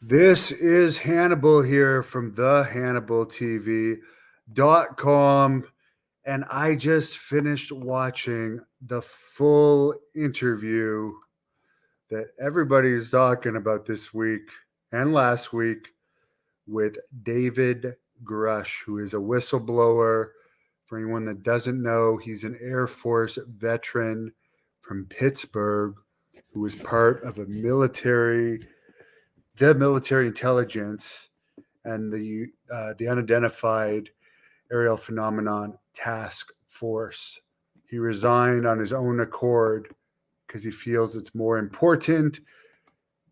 This is Hannibal here from the HannibalTV.com, and I just finished watching the full interview that everybody's talking about this week and last week with David Grusch, who is a whistleblower. For anyone that doesn't know, he's an Air Force veteran from Pittsburgh who was part of the military intelligence and the unidentified aerial phenomenon task force. He resigned on his own accord because he feels it's more important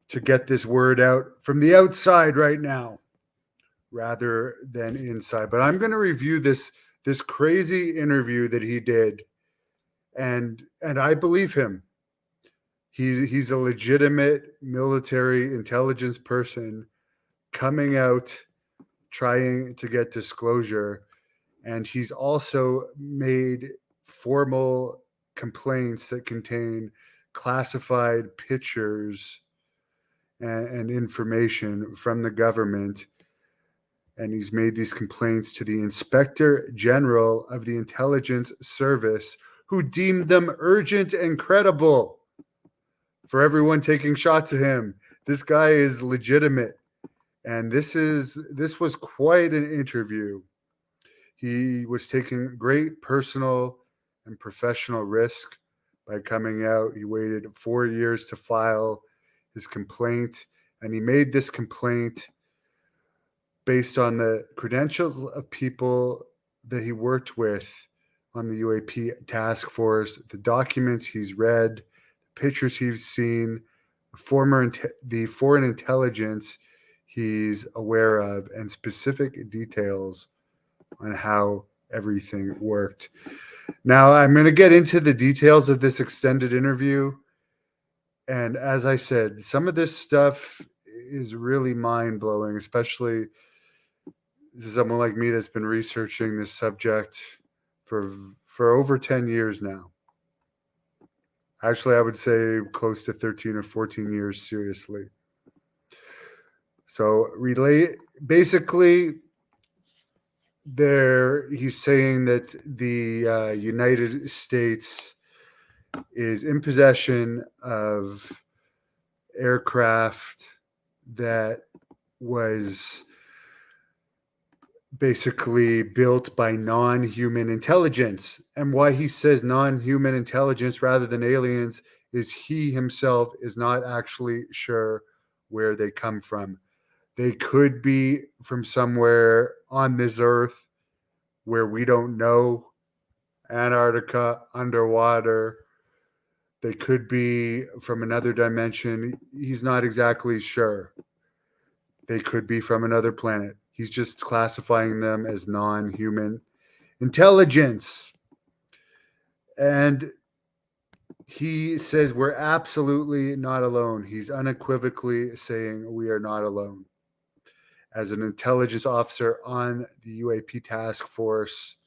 to get this word out from the outside right now rather than inside. But I'm going to review this crazy interview that he did, and I believe him. He's a legitimate military intelligence person coming out trying to get disclosure, and he's also made formal complaints that contain classified pictures and information from the government, and he's made these complaints to the Inspector General of the Intelligence Service, who deemed them urgent and credible. For everyone taking shots at him, this guy is legitimate. And this was quite an interview. He was taking great personal and professional risk by coming out. He waited 4 years to file his complaint, and he made this complaint based on the credentials of people that he worked with on the UAP task force, the documents he's read, the pictures he's seen, the foreign intelligence he's aware of, and specific details on how everything worked. Now, I'm going to get into the details of this extended interview. And as I said, some of this stuff is really mind-blowing, especially someone like me that's been researching this subject for over 10 years now. Actually, I would say close to 13 or 14 years, seriously. So basically, he's saying that the United States is in possession of aircraft that was basically built by non-human intelligence. And why he says non-human intelligence rather than aliens is he himself is not actually sure where they come from. They could be from somewhere on this earth where we don't know, Antarctica, underwater. They could be from another dimension. He's not exactly sure. They could be from another planet. He's just classifying them as non-human intelligence. And he says we're absolutely not alone. He's unequivocally saying we are not alone. As an intelligence officer on the UAP task force,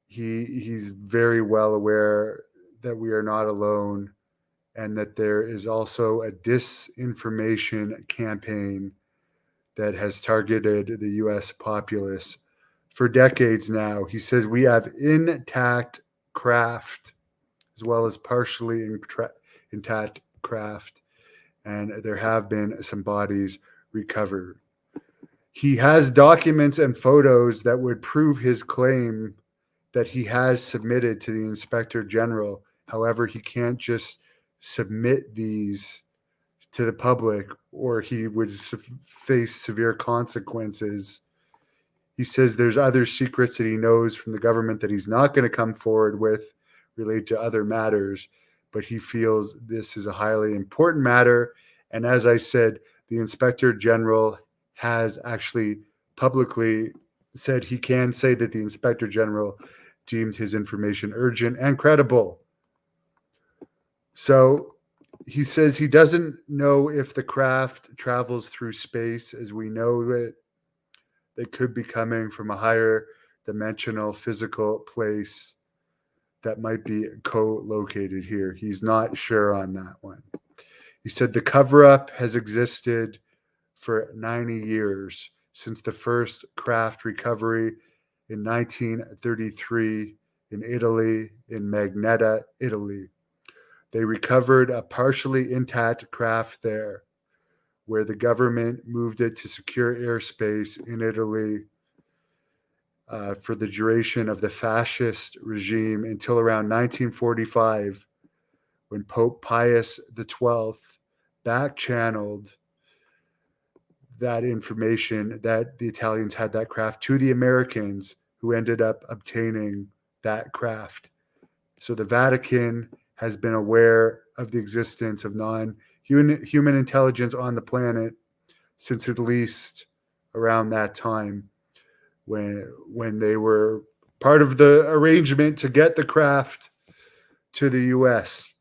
he's very well aware that we are not alone and that there is also a disinformation campaign that has targeted the U.S. populace for decades now. He says we have intact craft as well as partially intact craft, and there have been some bodies recovered. He has documents and photos that would prove his claim that he has submitted to the Inspector General. However, he can't just submit these to the public or he would face severe consequences. He says there's other secrets that he knows from the government that he's not going to come forward with related to other matters, but he feels this is a highly important matter. And as I said, the Inspector General has actually publicly said he can say that the Inspector General deemed his information urgent and credible. So he says he doesn't know if the craft travels through space as we know it. They could be coming from a higher dimensional physical place that might be co-located here. He's not sure on that one. He said the cover-up has existed for 90 years since the first craft recovery in 1933 in Italy, in Magneta, Italy. They recovered a partially intact craft there, where the government moved it to secure airspace in Italy for the duration of the fascist regime until around 1945, when Pope Pius XII back-channeled that information that the Italians had that craft to the Americans, who ended up obtaining that craft. So the Vatican has been aware of the existence of non-human intelligence on the planet since at least around that time, when they were part of the arrangement to get the craft to the U.S.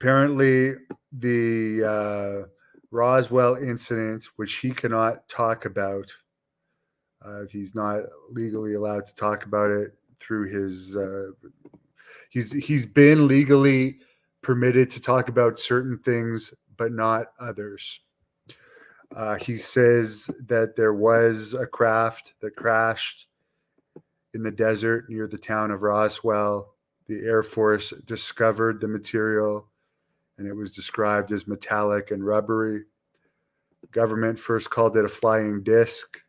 Apparently, the Roswell incident, which he cannot talk about, he's not legally allowed to talk about it through his. He's been legally permitted to talk about certain things, but not others. He says that there was a craft that crashed in the desert near the town of Roswell. The Air Force discovered the material, and it was described as metallic and rubbery. The government first called it a flying disc.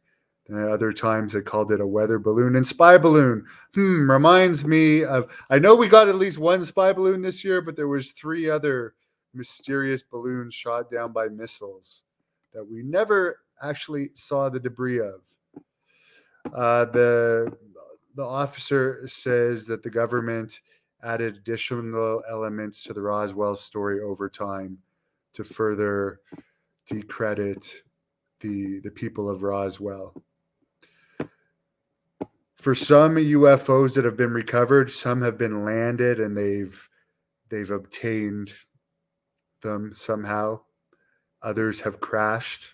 Then at other times they called it a weather balloon and spy balloon. Reminds me of, I know we got at least one spy balloon this year, but there was 3 other mysterious balloons shot down by missiles that we never actually saw the debris of. The officer says that the government added additional elements to the Roswell story over time to further decredit the people of Roswell. For some UFOs that have been recovered, some have been landed and they've obtained them somehow. Others have crashed.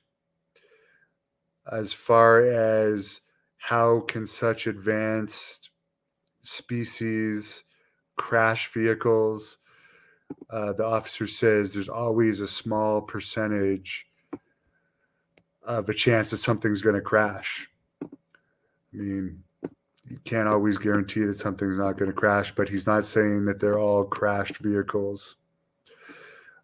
As far as how can such advanced species crash vehicles, the officer says there's always a small percentage of a chance that something's going to crash. I mean, you can't always guarantee that something's not going to crash, but he's not saying that they're all crashed vehicles.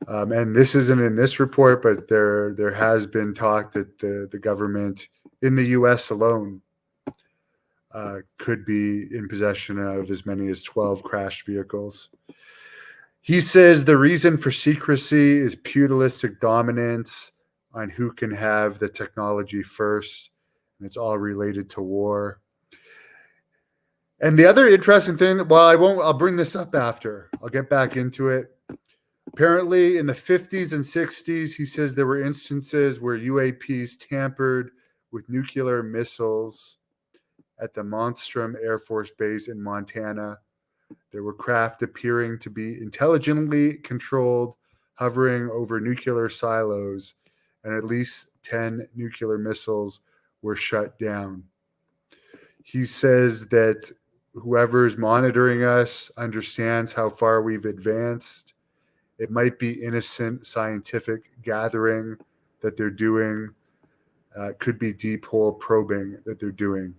And this isn't in this report, but there has been talk that the government in the U.S. alone could be in possession of as many as 12 crashed vehicles. He says the reason for secrecy is pugilistic dominance on who can have the technology first, and it's all related to war. And the other interesting thing, well, I'll bring this up after. I'll get back into it. Apparently, in the 50s and 60s, he says there were instances where UAPs tampered with nuclear missiles at the Monstrum Air Force Base in Montana. There were craft appearing to be intelligently controlled, hovering over nuclear silos, and at least 10 nuclear missiles were shut down. He says that whoever's monitoring us understands how far we've advanced. It might be innocent scientific gathering that they're doing. Could be deep hole probing that they're doing.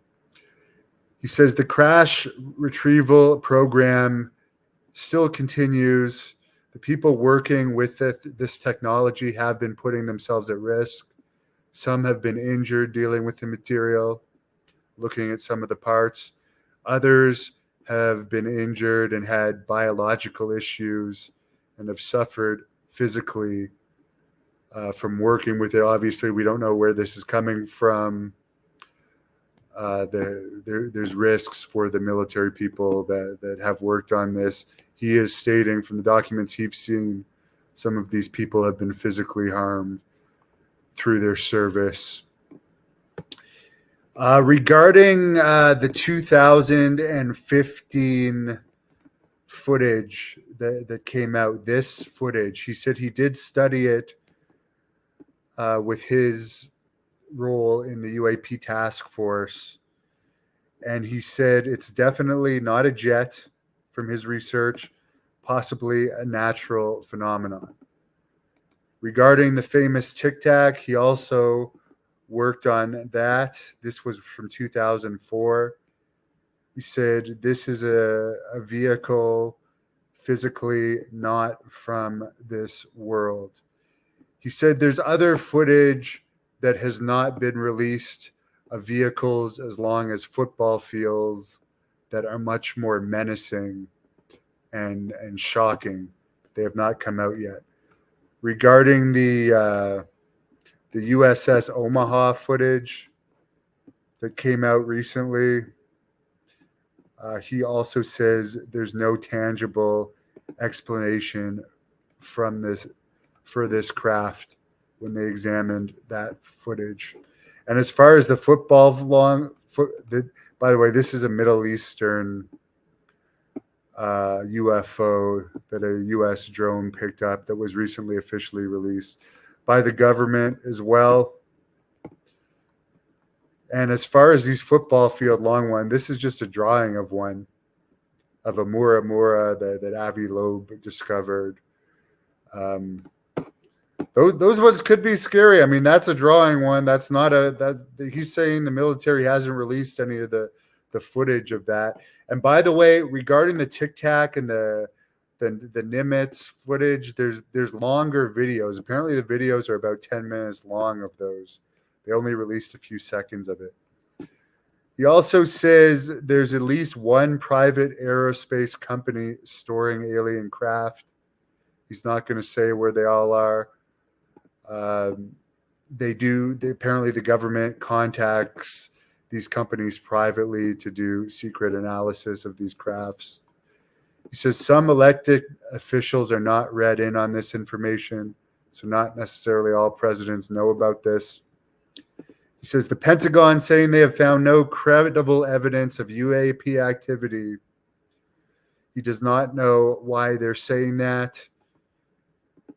He says the crash retrieval program still continues. The people working with this technology have been putting themselves at risk. Some have been injured dealing with the material, looking at some of the parts. Others have been injured and had biological issues and have suffered physically from working with it. Obviously, we don't know where this is coming from. There's risks for the military people that have worked on this. He is stating from the documents he's seen, some of these people have been physically harmed through their service. Regarding the 2015 footage that came out, this footage, he said he did study it with his role in the UAP task force, and he said it's definitely not a jet from his research, possibly a natural phenomenon. Regarding the famous Tic Tac, he also worked on that. This was from 2004. He said this is a vehicle physically not from this world. He said there's other footage that has not been released of vehicles as long as football fields that are much more menacing and shocking. They have not come out yet. Regarding the USS Omaha footage that came out recently, he also says there's no tangible explanation from this for this craft when they examined that footage. And as far as the by the way, this is a Middle Eastern UFO that a U.S. drone picked up that was recently officially released by the government as well. And as far as these football field long one, this is just a drawing of one, of a Mura Mura that Avi Loeb discovered. Those ones could be scary. I mean, that's a drawing one. That's not he's saying the military hasn't released any of the footage of that. And by the way, regarding the Tic Tac and the Nimitz footage, there's longer videos. Apparently the videos are about 10 minutes long of those. They only released a few seconds of it. He also says there's at least one private aerospace company storing alien craft. He's not going to say where they all are. Apparently the government contacts these companies privately to do secret analysis of these crafts. He says some elected officials are not read in on this information, so not necessarily all presidents know about this. He says the Pentagon saying they have found no credible evidence of UAP activity. He does not know why they're saying that.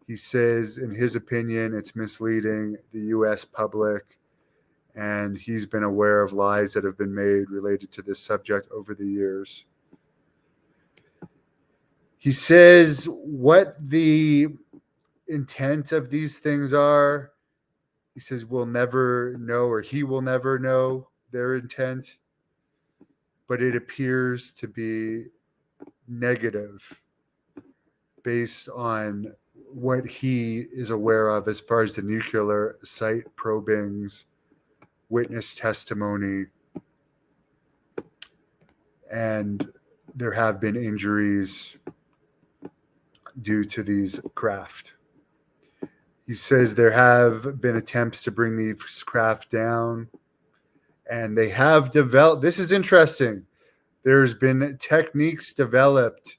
He says, in his opinion, it's misleading the U.S. public, and he's been aware of lies that have been made related to this subject over the years. He says what the intent of these things are. He says we'll never know, or he will never know their intent, but it appears to be negative based on what he is aware of as far as the nuclear site probings, witness testimony, and there have been injuries due to these craft. He says there have been attempts to bring these craft down, and they have developed. This is interesting. There's been techniques developed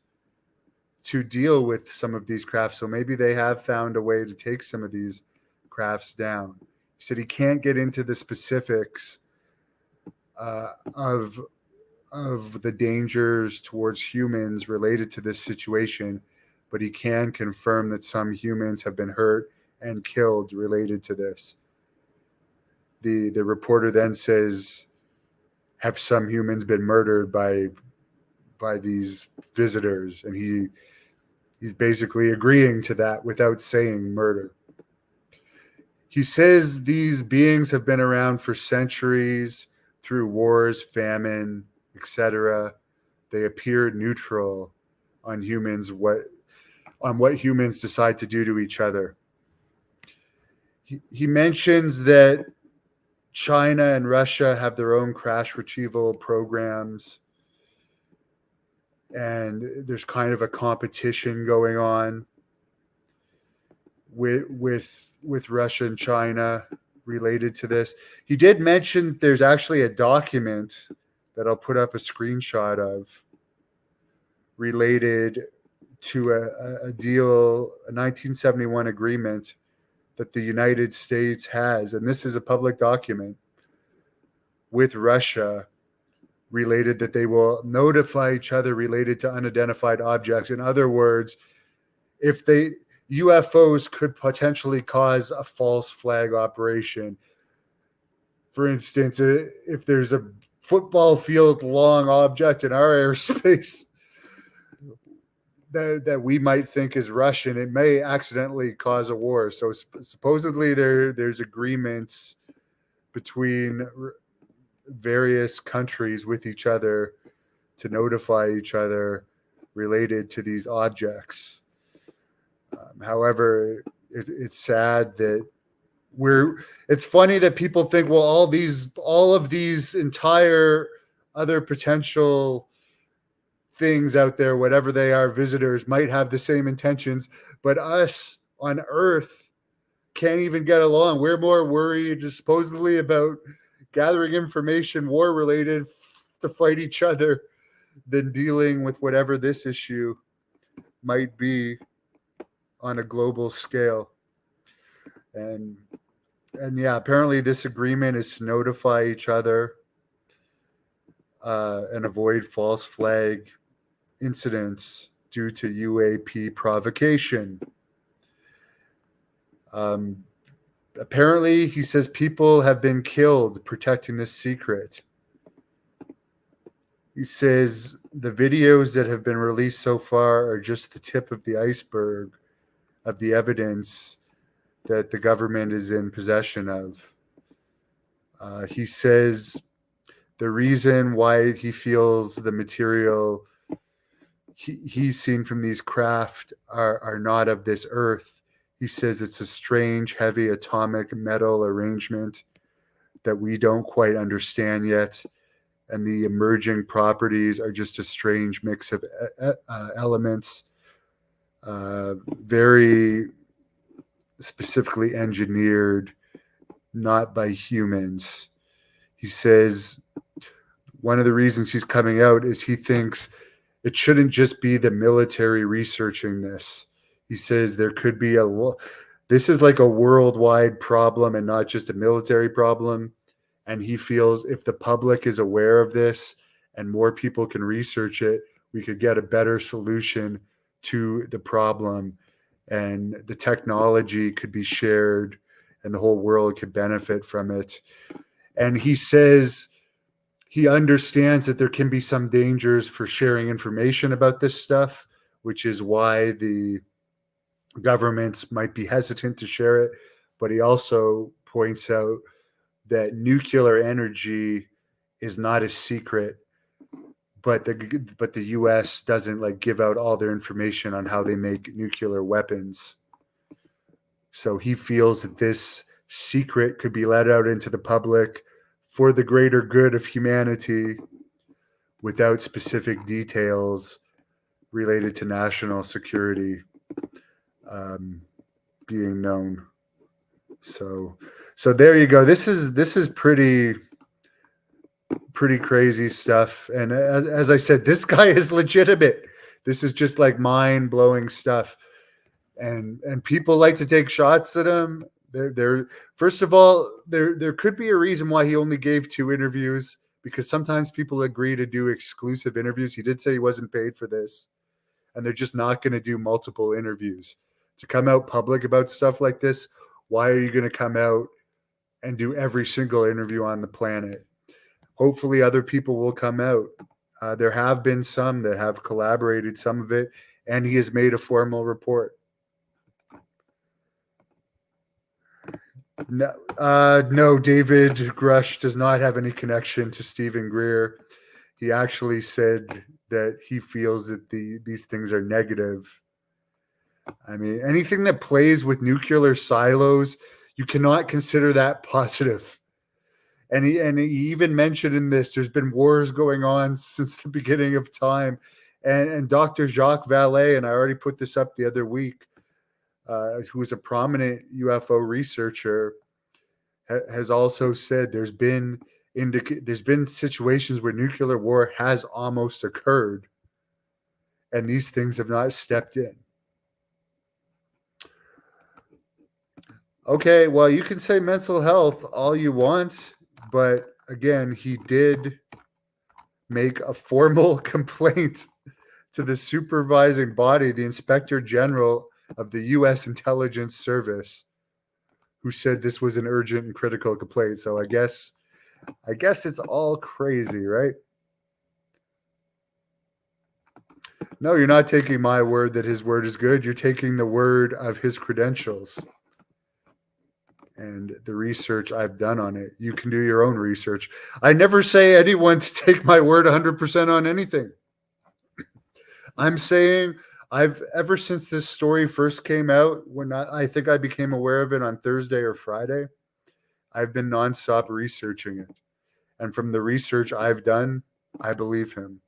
to deal with some of these crafts. So maybe they have found a way to take some of these crafts down. He said he can't get into the specifics of the dangers towards humans related to this situation, but he can confirm that some humans have been hurt and killed related to this. The reporter then says, have some humans been murdered by these visitors? And he's basically agreeing to that without saying murder. He says these beings have been around for centuries through wars, famine, etc. They appear neutral on what humans decide to do to each other. He mentions that China and Russia have their own crash retrieval programs, and there's kind of a competition going on with Russia and China related to this. He did mention there's actually a document that I'll put up a screenshot of related to a deal, a 1971 agreement that the United States has, and this is a public document, with Russia related that they will notify each other related to unidentified objects. In other words, if UFOs could potentially cause a false flag operation. For instance, if there's a football field long object in our airspace, that we might think is Russian, it may accidentally cause a war. So supposedly there's agreements between various countries with each other to notify each other related to these objects. However, it's sad that it's funny that people think, well, all of these entire other potential things out there, whatever they are, visitors might have the same intentions, but us on Earth can't even get along. We're more worried supposedly about gathering information war related to fight each other than dealing with whatever this issue might be on a global scale. And yeah, apparently this agreement is to notify each other and avoid false flag incidents due to UAP provocation. Apparently, he says people have been killed protecting this secret. He says the videos that have been released so far are just the tip of the iceberg of the evidence that the government is in possession of. He says the reason why he feels the material he's seen from these craft are not of this earth. He says it's a strange, heavy atomic metal arrangement that we don't quite understand yet. And the emerging properties are just a strange mix of elements, very specifically engineered, not by humans. He says one of the reasons he's coming out is he thinks it shouldn't just be the military researching this. He says there could be this is like a worldwide problem and not just a military problem. And he feels if the public is aware of this and more people can research it, we could get a better solution to the problem. And the technology could be shared and the whole world could benefit from it. And he says he understands that there can be some dangers for sharing information about this stuff, which is why the governments might be hesitant to share it. But he also points out that nuclear energy is not a secret, but the US doesn't give out all their information on how they make nuclear weapons. So he feels that this secret could be let out into the public for the greater good of humanity without specific details related to national security being known. So there you go. This is pretty crazy stuff. And as I said, this guy is legitimate. This is just mind-blowing stuff. And people like to take shots at him. There first of all, there could be a reason why he only gave 2 interviews, because sometimes people agree to do exclusive interviews. He did say he wasn't paid for this, and they're just not going to do multiple interviews. To come out public about stuff like this, why are you going to come out and do every single interview on the planet? Hopefully other people will come out. There have been some that have collaborated, some of it, and he has made a formal report. No, David Grusch does not have any connection to Stephen Greer. He actually said that he feels that these things are negative. I mean, anything that plays with nuclear silos, you cannot consider that positive. And he even mentioned in this, there's been wars going on since the beginning of time. And Dr. Jacques Vallée, and I already put this up the other week, who is a prominent UFO researcher, has also said there's been situations where nuclear war has almost occurred, and these things have not stepped in. Okay, well, you can say mental health all you want, but again, he did make a formal complaint to the supervising body, the Inspector General of the U.S. Intelligence Service, who said this was an urgent and critical complaint. So I guess it's all crazy, right? No, you're not taking my word that his word is good. You're taking the word of his credentials and the research I've done on it. You can do your own research. I never say anyone to take my word 100% on anything. I'm saying I've ever since this story first came out, when I think I became aware of it on Thursday or Friday, I've been nonstop researching it. And from the research I've done, I believe him.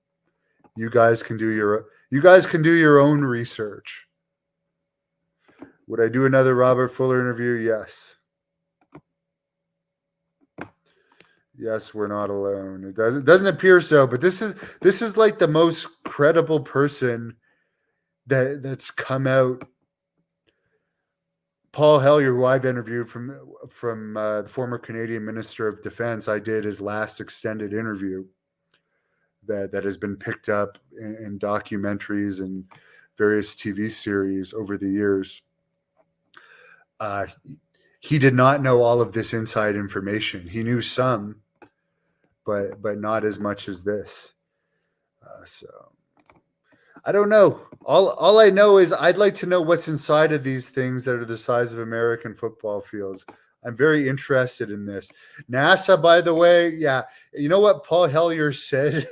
You guys can do your own research. Would I do another Robert Fuller interview? Yes. Yes, we're not alone. It doesn't appear so, but this is like the most credible person that's come out. Paul Hellyer, who I've interviewed from the former Canadian Minister of Defense, I did his last extended interview that has been picked up in documentaries and various TV series over the years. He did not know all of this inside information. He knew some, but not as much as this. So I don't know. All I know is I'd like to know what's inside of these things that are the size of American football fields. I'm very interested in this. NASA, by the way, yeah. You know what Paul Hellyer said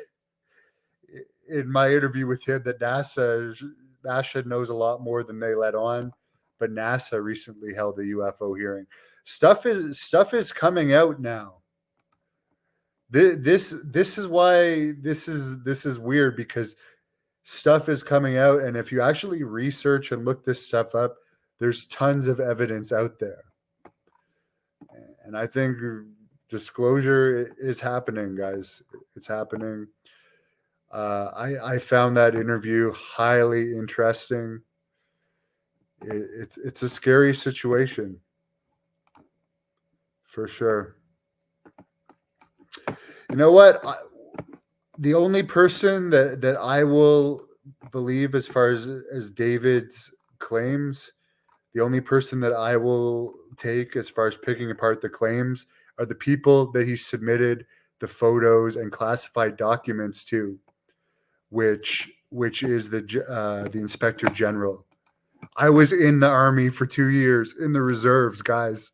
in my interview with him, that NASA knows a lot more than they let on, but NASA recently held a UFO hearing. Stuff is coming out now. This is why this is weird, because stuff is coming out, and if you actually research and look this stuff up, there's tons of evidence out there. And I think disclosure is happening, guys. It's happening. I found that interview highly interesting. It's a scary situation, for sure. You know what? The only person that I will believe, as far as David's claims, the only person that I will take as far as picking apart the claims are the people that he submitted the photos and classified documents to, which is the Inspector General. I was in the Army for 2 years in the reserves, guys.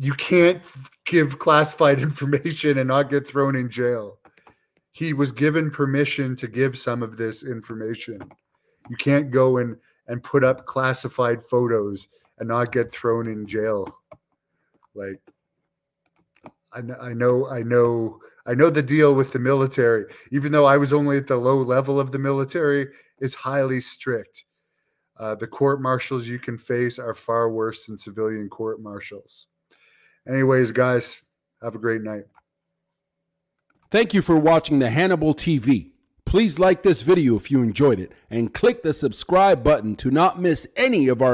You can't give classified information and not get thrown in jail. He was given permission to give some of this information. You can't go and put up classified photos and not get thrown in jail. Like, I know the deal with the military. Even though I was only at the low level of the military, it's highly strict. The court martials you can face are far worse than civilian court martials. Anyways, guys, have a great night. Thank you for watching the Hannibal TV. Please like this video if you enjoyed it, and click the subscribe button to not miss any of our